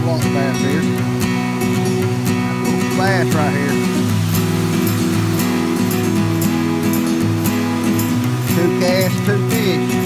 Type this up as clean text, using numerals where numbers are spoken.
slot bass here. Little bass right here. 2 casts, 2 fish.